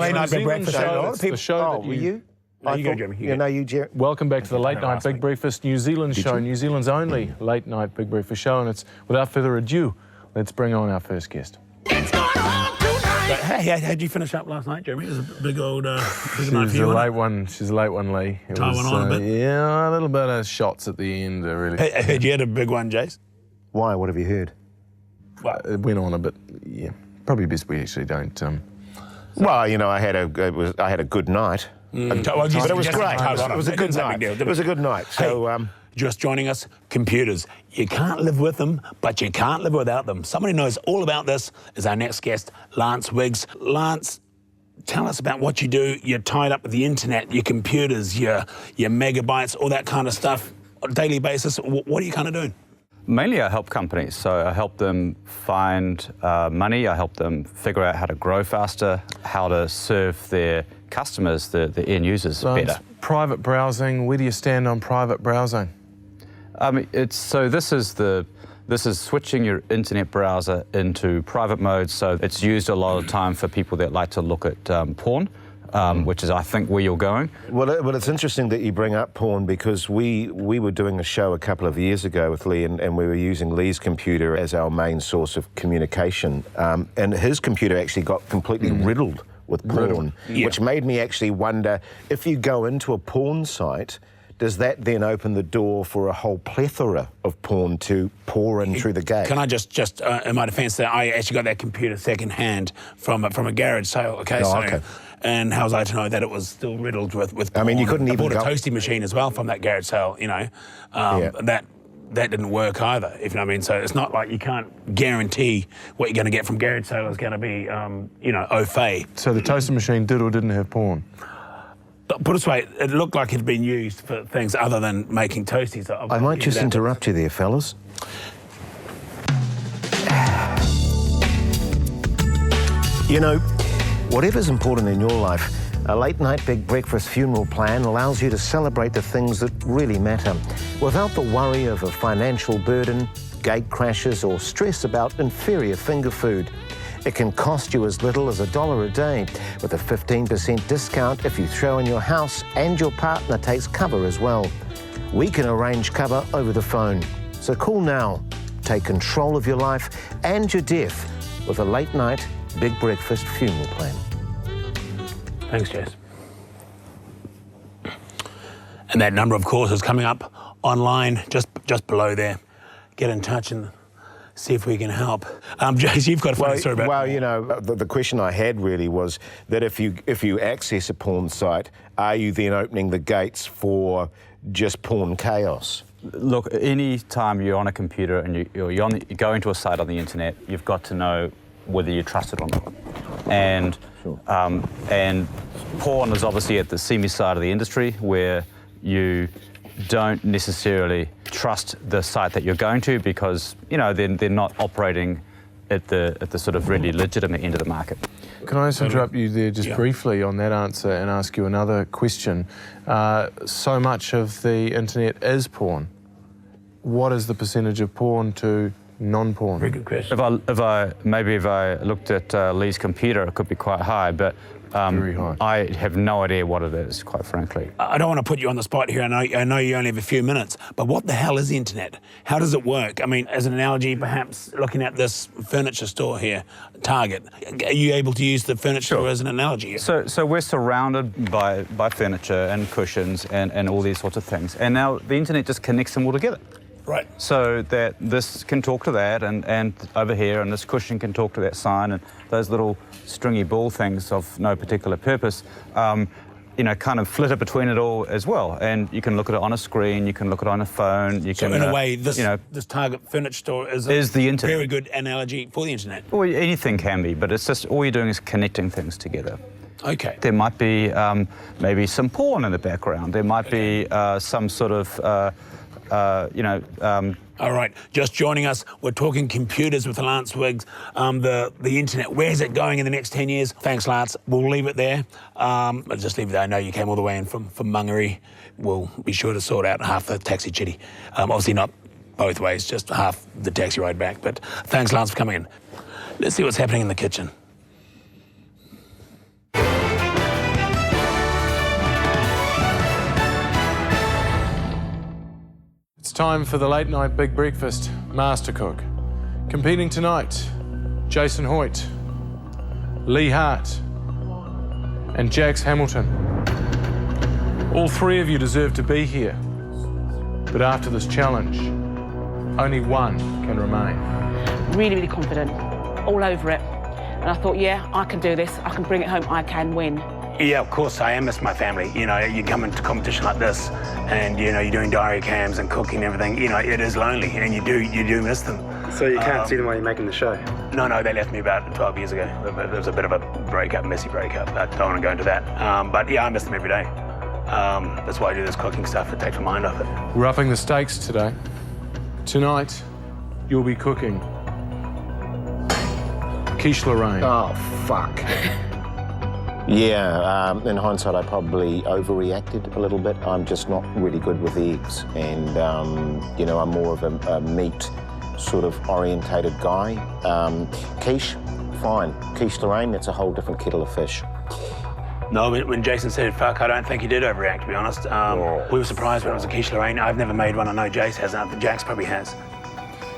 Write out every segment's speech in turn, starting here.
late night big breakfast show. The show were you? No, you go, Jeremy. Jerry. Welcome back to the Late Night Big Breakfast New Zealand show, New Zealand's only late night big breakfast show. And it's, without further ado, let's bring on our first guest. It's going on tonight. Hey, how'd you finish up last night, Jeremy? It was a big old big night for you. She's a late one, Lee. It Tie was, one on a bit? Yeah, a little bit of shots at the end, really. Hey, had you had a big one, Jace? Why? What have you heard? Well, It went on a bit, yeah. Probably best we actually don't. Well, you know, I had a good night. But it was great. It was a good night. It was a good night. So, just joining us, computers. You can't live with them, but you can't live without them. Someone who knows all about this is our next guest, Lance Wiggs. Lance, tell us about what you do. You're tied up with the internet, your computers, your megabytes, all that kind of stuff on a daily basis. What are you kind of doing? Mainly I help companies, so I help them find money, I help them figure out how to grow faster, how to serve their customers, the end users, better. Private browsing, where do you stand on private browsing? This is switching your internet browser into private mode, so it's used a lot of time for people that like to look at porn. Which is, I think, where you're going. well, it's interesting that you bring up porn because we were doing a show a couple of years ago with Lee, and we were using Lee's computer as our main source of communication. And his computer actually got completely riddled with porn, which made me actually wonder, if you go into a porn site, does that then open the door for a whole plethora of porn to pour in through the gate? Can I just in my defence, that I actually got that computer second hand from a garage sale. Okay, okay. And how was I to know that it was still riddled with porn? I mean, you couldn't even bought a toasty machine as well from that garage sale. You know, that didn't work either. If you know what I mean. So it's not like you can't guarantee what you're going to get from garage sale is going to be, au fait. So the toaster machine did or didn't have porn? But put it this way, it looked like it had been used for things other than making toasties. I might just interrupt you there, fellas. You know, whatever's important in your life, a late night big breakfast funeral plan allows you to celebrate the things that really matter without the worry of a financial burden, gate crashes, or stress about inferior finger food. It can cost you as little as $1 a day, with a 15% discount if you throw in your house and your partner takes cover as well. We can arrange cover over the phone. So call now. Take control of your life and your death with a late night big breakfast funeral plan. Thanks, Jess. And that number, of course, is coming up online just below there. Get in touch and see if we can help. Jess, you've got a funny story about. Well, you know, the question I had really was that if you access a porn site, are you then opening the gates for just porn chaos? Look, any time you're on a computer and you go into a site on the internet, you've got to know whether you trust it or not. And and porn is obviously at the semi side of the industry where you don't necessarily trust the site that you're going to because, you know, they're not operating at the sort of really legitimate end of the market. Can I just interrupt you there just briefly on that answer and ask you another question? So much of the internet is porn. What is the percentage of porn to non-porn? Very good question. If I looked at Lee's computer, it could be quite high, but very high. I have no idea what it is, quite frankly. I don't want to put you on the spot here. I know you only have a few minutes, but what the hell is the internet? How does it work? I mean, as an analogy, perhaps looking at this furniture store here, Target, are you able to use the furniture store as an analogy? So we're surrounded by furniture and cushions and all these sorts of things, and now the internet just connects them all together. Right. So that this can talk to that, and over here, and this cushion can talk to that sign, and those little stringy ball things of no particular purpose, kind of flitter between it all as well. And you can look at it on a screen, you can look at it on a phone. So in a way, this Target furniture store is the internet. Very good analogy for the internet. Well, anything can be, but it's just all you're doing is connecting things together. Okay. There might be maybe some porn in the background. There might be some sort of All right, just joining us, we're talking computers with Lance Wiggs. The internet, where's it going in the next 10 years? Thanks, Lance. We'll leave it there. I'll just leave it there. I know you came all the way in from Mangere. We'll be sure to sort out half the taxi chitty. Obviously not both ways, just half the taxi ride back. But thanks, Lance, for coming in. Let's see what's happening in the kitchen. It's time for the Late Night Big Breakfast Master Cook. Competing tonight, Jason Hoyt, Lee Hart, and Jax Hamilton. All three of you deserve to be here, but after this challenge, only one can remain. Really, really confident, all over it. And I thought, yeah, I can do this, I can bring it home, I can win. Yeah, of course, I miss my family. You know, you come into competition like this and, you know, you're doing diary cams and cooking and everything, you know, it is lonely and you do miss them. So you can't see them while you're making the show? No, they left me about 12 years ago. There was a bit of a breakup, messy breakup. I don't want to go into that. But yeah, I miss them every day. That's why I do this cooking stuff. It takes my mind off it. We're upping the stakes today. Tonight, you'll be cooking quiche Lorraine. Oh, fuck. Yeah, in hindsight, I probably overreacted a little bit. I'm just not really good with eggs. And, you know, I'm more of a meat sort of orientated guy. Quiche, fine. Quiche Lorraine, that's a whole different kettle of fish. No, when Jason said fuck, I don't think he did overreact, to be honest. We were surprised when it was a quiche Lorraine. I've never made one. I know Jace hasn't. Jax probably has.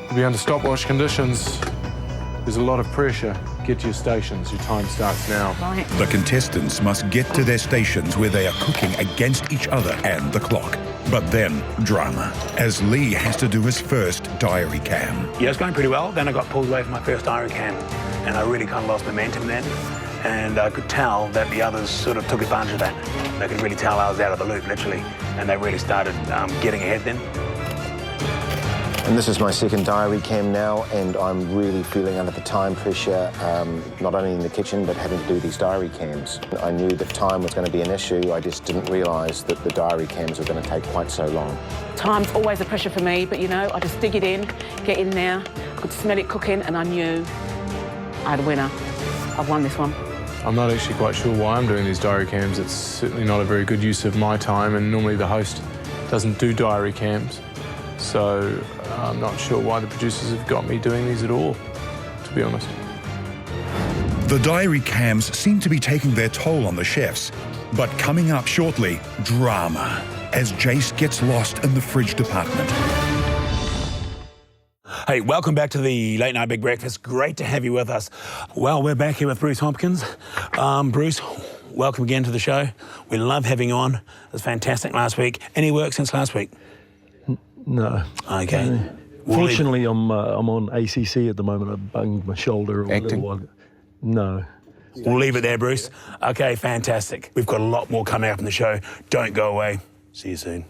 You'll be under stopwatch conditions. There's a lot of pressure. Get to your stations. Your time starts now. Right. The contestants must get to their stations where they are cooking against each other and the clock. But then, drama, as Lee has to do his first diary cam. Yeah, it was going pretty well. Then I got pulled away from my first diary cam, and I really kind of lost momentum then. And I could tell that the others sort of took advantage of that. They could really tell I was out of the loop, literally, and they really started getting ahead then. And this is my second diary cam now, and I'm really feeling under the time pressure, not only in the kitchen, but having to do these diary cams. I knew that time was going to be an issue. I just didn't realise that the diary cams were going to take quite so long. Time's always a pressure for me, but you know, I just dig it in, get in there. I could smell it cooking, and I knew I had a winner. I've won this one. I'm not actually quite sure why I'm doing these diary cams. It's certainly not a very good use of my time, and normally the host doesn't do diary cams. So I'm not sure why the producers have got me doing these at all, to be honest. The diary cams seem to be taking their toll on the chefs. But coming up shortly, drama, as Jace gets lost in the fridge department. Hey, welcome back to the Late Night Big Breakfast. Great to have you with us. Well, we're back here with Bruce Hopkins. Bruce, welcome again to the show. We love having you on. It was fantastic last week. Any work since last week? No. Okay. Fortunately, I'm on ACC at the moment. I bunged my shoulder. Acting? No. We'll leave it there, Bruce. Okay, fantastic. We've got a lot more coming up in the show. Don't go away. See you soon.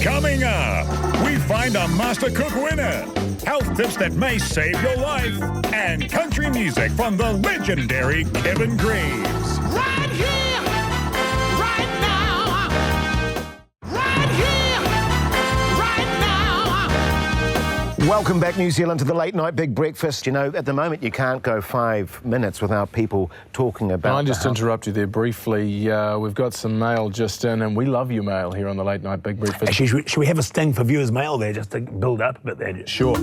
Coming up, we find a Master Cook winner, health tips that may save your life, and country music from the legendary Kevin Graves. Right here, right now. Right here, right now. Welcome back, New Zealand, to the Late Night Big Breakfast. You know, at the moment, you can't go 5 minutes without people talking about... Can I just interrupt you there briefly? We've got some mail just in, and we love your mail here on the Late Night Big Breakfast. Actually, should we have a sting for viewers' mail there, just to build up a bit there? Sure.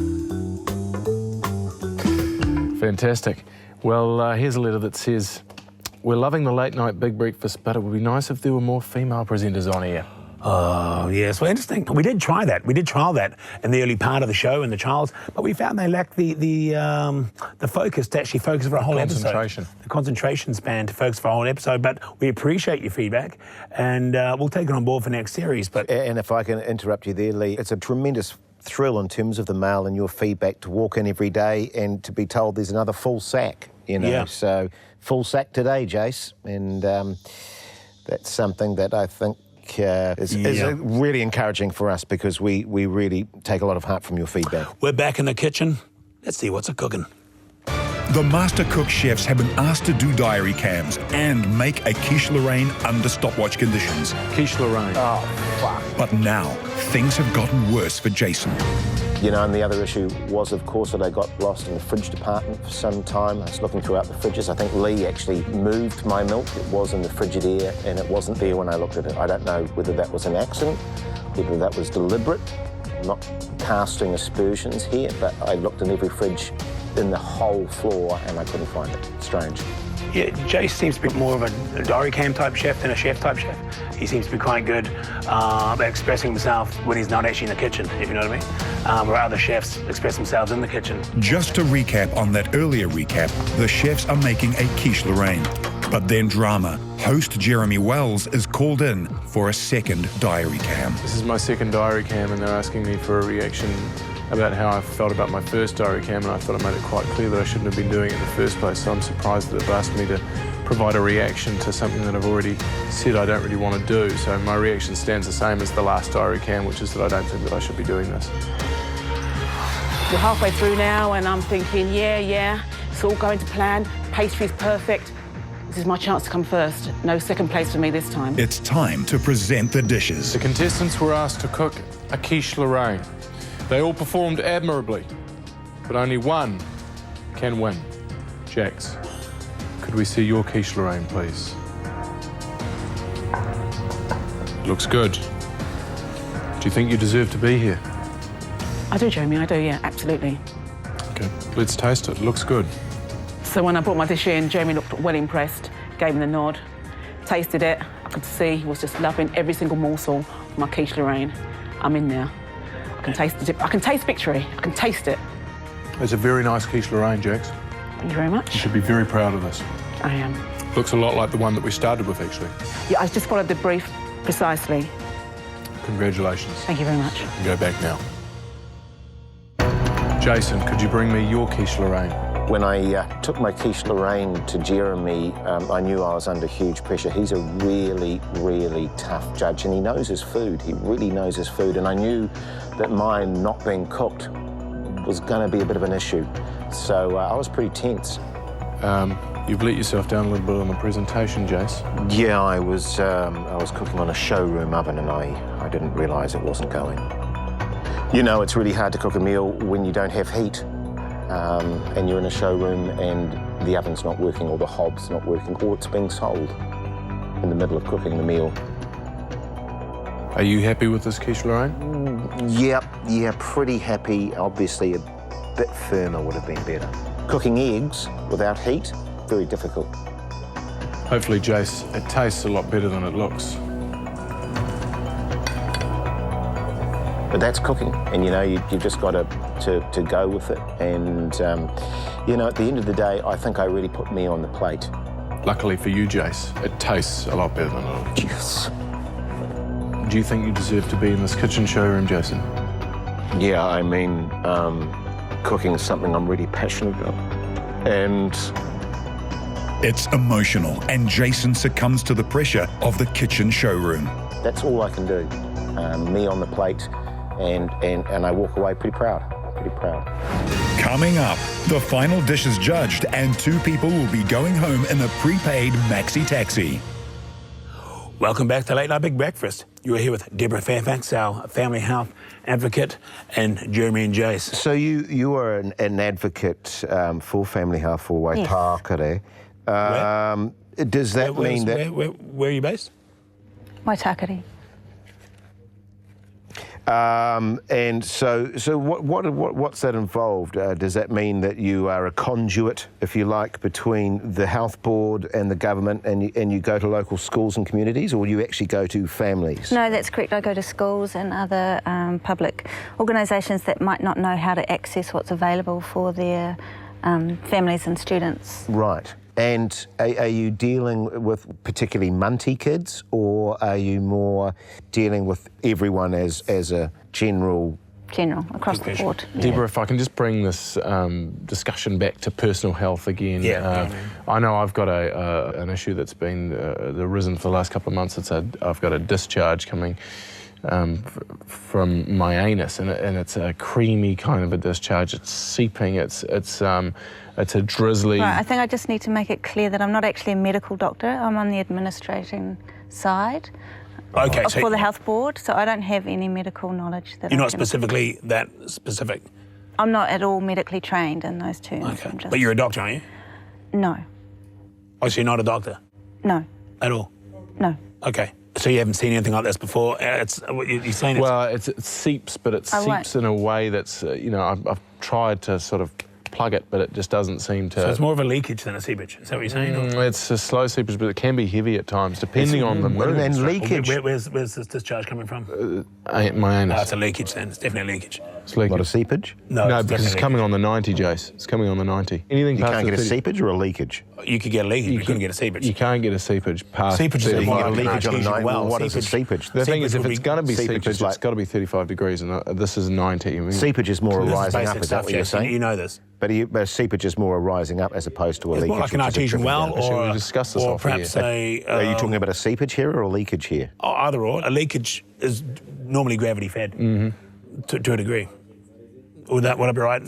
Fantastic. Well, here's a letter that says, we're loving the Late Night Big Breakfast, but it would be nice if there were more female presenters on here. Oh, yes. Well, interesting. We did try that. We did trial that in the early part of the show, in the trials, but we found they lacked the focus to actually focus for a whole episode. The concentration span to focus for a whole episode. But we appreciate your feedback, and we'll take it on board for next series. But And if I can interrupt you there, Lee, it's a tremendous thrill in terms of the mail and your feedback to walk in every day and to be told there's another full sack, you know. Yeah. So, full sack today, Jace, and that's something that I think is really encouraging for us, because we really take a lot of heart from your feedback. we're back in the kitchen. Let's see what's cooking. The Master Cook chefs have been asked to do diary cams and make a quiche Lorraine under stopwatch conditions. Quiche Lorraine. Oh, fuck. But now, things have gotten worse for Jason. You know, and the other issue was, of course, that I got lost in the fridge department for some time. I was looking throughout the fridges. I think Lee actually moved my milk. It was in the Frigidaire, and it wasn't there when I looked at it. I don't know whether that was an accident, whether that was deliberate. I'm not casting aspersions here, but I looked in every fridge in the whole floor, and I couldn't find it. Strange. Yeah, Jace seems to be more of a diary cam type chef than a chef type chef. He seems to be quite good at expressing himself when he's not actually in the kitchen, if you know what I mean. Where other chefs express themselves in the kitchen. Just to recap on that earlier recap, the chefs are making a quiche Lorraine. But then drama. Host Jeremy Wells is called in for a second diary cam. This is my second diary cam, and they're asking me for a reaction about how I felt about my first diary cam, and I thought I made it quite clear that I shouldn't have been doing it in the first place, so I'm surprised that they've asked me to provide a reaction to something that I've already said I don't really want to do. So my reaction stands the same as the last diary cam, which is that I don't think that I should be doing this. We're halfway through now and I'm thinking, yeah, it's all going to plan, pastry's perfect. This is my chance to come first. No second place for me this time. It's time to present the dishes. The contestants were asked to cook a quiche Lorraine. They all performed admirably, but only one can win. Jax, could we see your quiche Lorraine, please? Looks good. Do you think you deserve to be here? I do, Jeremy, I do, yeah, absolutely. Okay, let's taste it. Looks good. So when I brought my dish in, Jeremy looked well impressed, gave me the nod, tasted it. I could see he was just loving every single morsel of my quiche Lorraine. I'm in there. I can taste the dip. I can taste victory. I can taste it. It's a very nice quiche Lorraine, Jax. Thank you very much. You should be very proud of this. I am. Looks a lot like the one that we started with, actually. Yeah, I just followed the brief precisely. Congratulations. Thank you very much. You can go back now. Jason, could you bring me your quiche Lorraine? When I took my quiche Lorraine to Jeremy, I knew I was under huge pressure. He's a really, really tough judge, and he knows his food. He really knows his food, and I knew that mine not being cooked was going to be a bit of an issue. So I was pretty tense. You've let yourself down a little bit on the presentation, Jace. Yeah, I was cooking on a showroom oven, and I didn't realise it wasn't going. You know, it's really hard to cook a meal when you don't have heat. And you're in a showroom and the oven's not working or the hob's not working or it's being sold in the middle of cooking the meal. Are you happy with this quiche Lorraine? Yeah, pretty happy. Obviously a bit firmer would have been better. Cooking eggs without heat, very difficult. Hopefully, Jace, it tastes a lot better than it looks. But that's cooking, and you know, you've just got to go with it. And you know, at the end of the day, I think I really put me on the plate. Luckily for you, Jace, it tastes a lot better than it looks. Yes. Do you think you deserve to be in this kitchen showroom, Jason? Yeah, I mean, cooking is something I'm really passionate about. And it's emotional, and Jason succumbs to the pressure of the kitchen showroom. That's all I can do. Me on the plate, and I walk away pretty proud. Coming up, the final dish is judged, and 2 people will be going home in a prepaid maxi taxi. Welcome back to Late Night Big Breakfast. You are here with Deborah Fairfax, our family health advocate, and Jeremy and Jace. So you are an advocate for family health for Waitakere. Yes. Does that mean that... Where are you based? Waitakere. And so what's that involved? Does that mean that you are a conduit, if you like, between the health board and the government, and you go to local schools and communities, or do you actually go to families? No, that's correct. I go to schools and other public organisations that might not know how to access what's available for their families and students. Right. And are you dealing with particularly Munty kids, or are you more dealing with everyone as a general across the board? Deborah, if I can just bring this discussion back to personal health again. Yeah. I know I've got an issue that's been arisen for the last couple of months. I've got a discharge coming from my anus, and it's a creamy kind of a discharge. It's seeping. It's a drizzly. Right, I think I just need to make it clear that I'm not actually a medical doctor. I'm on the administrating side. Okay, so for the health board, so I don't have any medical knowledge. You're not specifically that specific? I'm not at all medically trained in those terms. Okay, but you're a doctor, aren't you? No. Oh, so you're not a doctor? No. At all? No. Okay. So you haven't seen anything like this before? You're saying well, it seeps, but it seeps in a way that's, you know, I've tried to sort of plug it, but it just doesn't seem to... So it's more of a leakage than a seepage, is that what you're saying? It's a slow seepage, but it can be heavy at times, depending on the mood. And leakage... Where's this discharge coming from? My anus. No, it's a leakage then. It's definitely a leakage. It's leakage. What, a seepage? No, it's because it's definitely coming on the 90, Jace. It's coming on the 90. Anything You past can't the get a 30 seepage or a leakage? You could get a leakage, but you couldn't get a seepage. You can't get a seepage past Seepage is 30. a You can get a Well, leakage on a artesian 90. well. Well, what is a seepage? The thing is, Seepage if would it's be- going to be seepage seepage, is like- it's got to be 35 degrees, and this is 90. I mean, Seepage is more a This is rising basic up, is that stuff, what you're Jason. saying? You know this. But a seepage is more a rising up as opposed to a It's leakage. more like an which is a artesian trickle well, down. Should we discuss this or off perhaps here? Are you talking about a seepage here or a leakage here? either or. A leakage is normally gravity fed to a degree. Would I be right?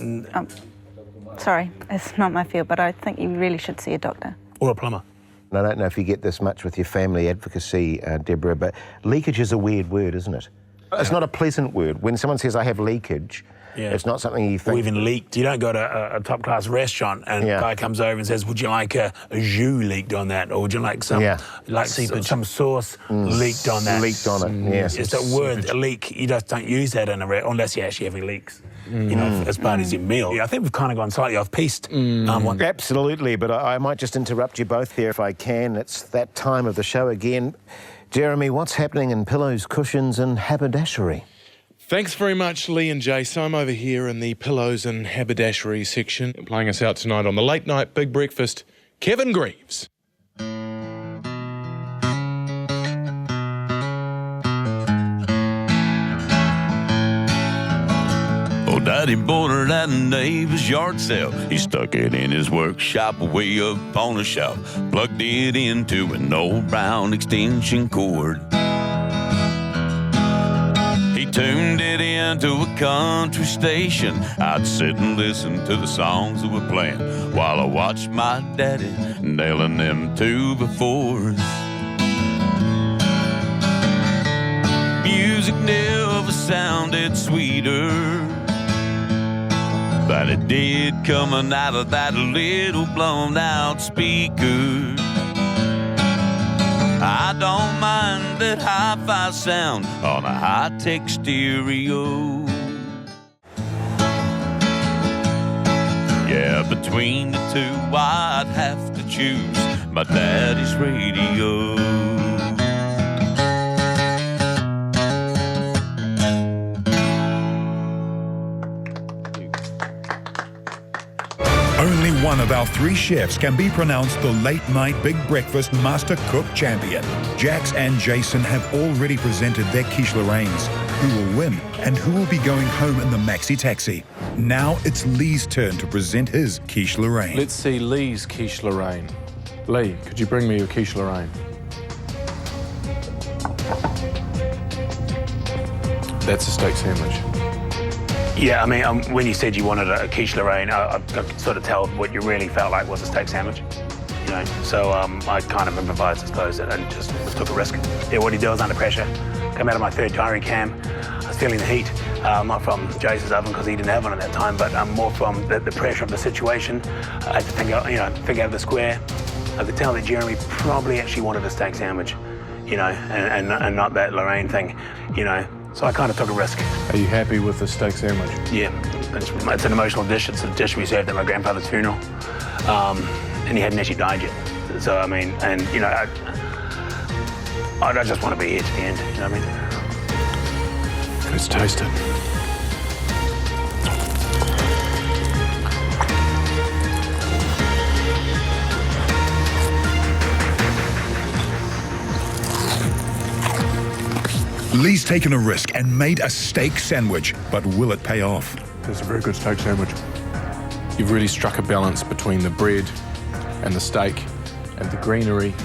Sorry, it's not my field, but I think you really should see a doctor. Or a plumber. And I don't know if you get this much with your family advocacy, Deborah, but leakage is a weird word, isn't it? It's not a pleasant word. When someone says, I have leakage, it's not something you think... Or even leaked. You don't go to a top-class restaurant and a guy comes over and says, would you like a jus leaked on that? Or would you like some some sauce leaked on that? Leaked on it, yes. It's a word, a leak. You just don't use that in a unless you're actually having leaks. You know, as part of your meal. Yeah, I think we've kind of gone slightly off-piste. Absolutely, but I might just interrupt you both here if I can. It's that time of the show again. Jeremy, what's happening in pillows, cushions and haberdashery? Thanks very much, Lee and Jace. I'm over here in the pillows and haberdashery section. Playing us out tonight on the Late Night Big Breakfast, Kevin Greaves. Oh, Daddy bought it at a neighbor's yard sale. He stuck it in his workshop way up on a shelf, plugged it into an old brown extension cord. He tuned it into a country station. I'd sit and listen to the songs that were playing while I watched my daddy nailing them 2x4s. Music never sounded sweeter than it did coming out of that little blown out speaker. I don't mind that hi-fi sound on a high-tech stereo. Yeah, between the two I'd have to choose my daddy's radio. Only one of our 3 chefs can be pronounced the Late Night Big Breakfast Master Cook Champion. Jax and Jason have already presented their quiche Lorraines. Who will win and who will be going home in the maxi taxi? Now it's Lee's turn to present his quiche Lorraine. Let's see Lee's quiche Lorraine. Lee, could you bring me your quiche Lorraine? That's a steak sandwich. Yeah, I mean, when you said you wanted a quiche Lorraine, I could sort of tell what you really felt like was a steak sandwich. You know, so I kind of improvised, I suppose, and just took a risk. Yeah, what he did was under pressure. Came out of my third diary cam. I was feeling the heat, not from Jason's oven because he didn't have one at that time, but more from the pressure of the situation. I had to think out of the square. I could tell that Jeremy probably actually wanted a steak sandwich, you know, and not that Lorraine thing, you know. So I kind of took a risk. Are you happy with the steak sandwich? Yeah, it's an emotional dish. It's a dish we served at my grandfather's funeral, and he hadn't actually died yet. So I mean, and you know, I just want to be here to the end. You know what I mean? Let's taste it. Lee's taken a risk and made a steak sandwich, but will it pay off? It's a very good steak sandwich. You've really struck a balance between the bread and the steak and the greenery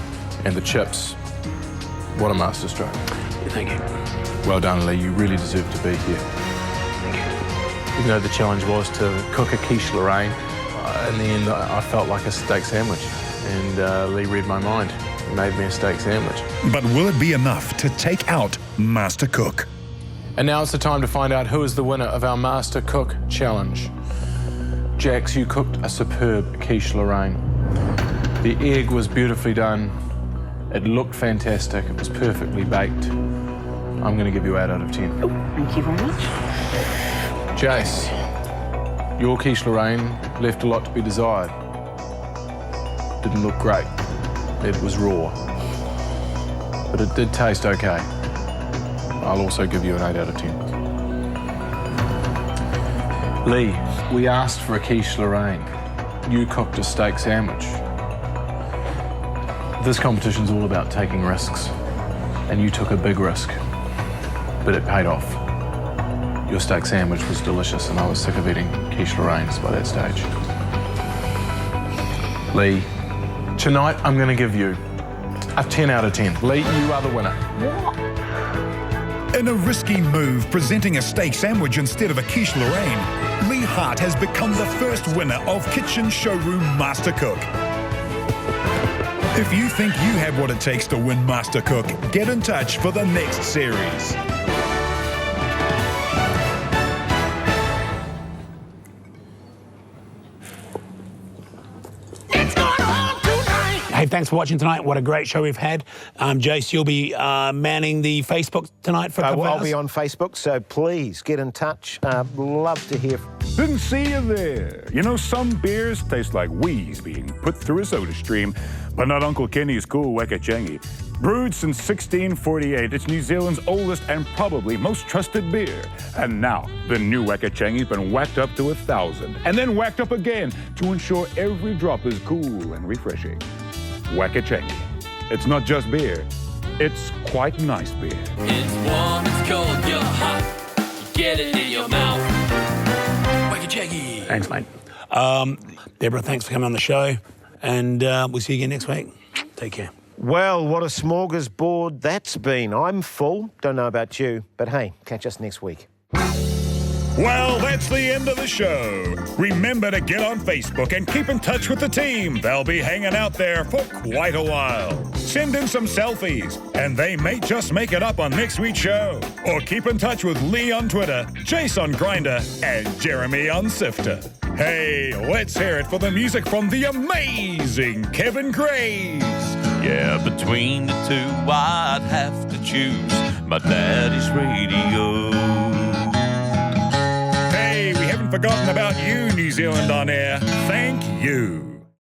and the chips. What a masterstroke. Thank you. Well done, Lee. You really deserve to be here. Thank you. Even though the challenge was to cook a quiche Lorraine, in the end I felt like a steak sandwich. And Lee read my mind. He made me a steak sandwich. But will it be enough to take out Master Cook? And now it's the time to find out who is the winner of our Master Cook Challenge. Jax, you cooked a superb quiche Lorraine. The egg was beautifully done. It looked fantastic. It was perfectly baked. I'm going to give you 8 out of 10. Oh, thank you very much. Jace, Your quiche Lorraine left a lot to be desired. Didn't look great. It was raw. But it did taste okay. I'll also give you an 8 out of 10. Lee, we asked for a quiche Lorraine. You cooked a steak sandwich. This competition's all about taking risks, and you took a big risk, but it paid off. Your steak sandwich was delicious, and I was sick of eating quiche Lorraines by that stage. Lee, tonight I'm going to give you a 10 out of 10. Lee, you are the winner. In a risky move, presenting a steak sandwich instead of a quiche Lorraine, Lee Hart has become the first winner of Kitchen Showroom Master Cook. If you think you have what it takes to win Master Cook, get in touch for the next series. Hey, thanks for watching tonight. What a great show we've had. Jace, you'll be manning the Facebook tonight for a couple of hours. I'll be on Facebook, so please get in touch. Love to hear. Didn't see you there. You know, some beers taste like wheeze being put through a soda stream, but not Uncle Kenny's cool Wekachengi. Brewed since 1648, it's New Zealand's oldest and probably most trusted beer. And now, the new Wekachengi's been whacked up to 1,000, and then whacked up again to ensure every drop is cool and refreshing. Wekachengi. It's not just beer, it's quite nice beer. It's warm, it's cold, you're hot. You get it in your mouth. Wekachengi. Thanks, mate. Deborah, thanks for coming on the show, and we'll see you again next week. Take care. Well, what a smorgasbord that's been. I'm full. Don't know about you, but hey, catch us next week. Well, that's the end of the show. Remember to get on Facebook and keep in touch with the team. They'll be hanging out there for quite a while. Send in some selfies, and they may just make it up on next week's show. Or keep in touch with Lee on Twitter, Jace on Grindr, and Jeremy on Sifter. Hey, let's hear it for the music from the amazing Kevin Graves. Yeah, between the two, I'd have to choose my daddy's radio. Hey, we haven't forgotten about you, New Zealand On Air. Thank you.